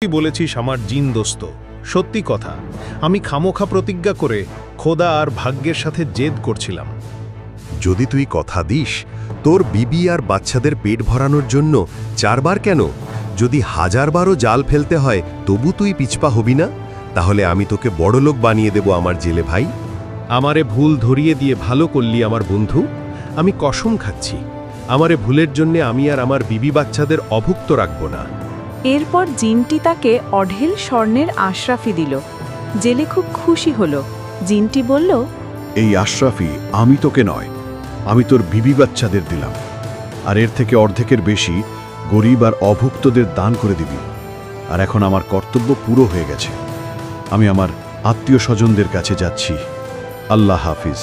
তুই বলেছিস আমার জিন দোস্ত, সত্যি কথা। আমি খামোখা প্রতিজ্ঞা করে খোদা আর ভাগ্যের সাথে জেদ করছিলাম। যদি তুই কথা দিস তোর বিবি আর বাচ্চাদের পেট ভরানোর জন্য 4 বার কেন, যদি 1000 বারও জাল ফেলতে হয় তবু তুই পিছপা হবি না, তাহলে আমি তোকে বড়লোক বানিয়ে দেব আমার জেলে ভাই। আমারে ভুল ধরিয়ে দিয়ে ভালো করলি আমার বন্ধু। আমি কসম খাচ্ছি, আমারে ভুলের জন্য আমি আর আমার বিবি বাচ্চাদের অভুক্ত রাখব না। এরপর জিনটি তাকে অঢেল স্বর্ণের আশরাফি দিল। জেলে খুব খুশি হল। জিনটি বলল, এই আশরাফি আমি তোকে নয়, আমি তোর বিবি বাচ্চাদের দিলাম, আর এর থেকে অর্ধেকের বেশি গরিব আর অভুক্তদের দান করে দিবি। আর এখন আমার কর্তব্য পুরো হয়ে গেছে, আমি আমার আত্মীয় স্বজনদের কাছে যাচ্ছি। আল্লাহ হাফিজ।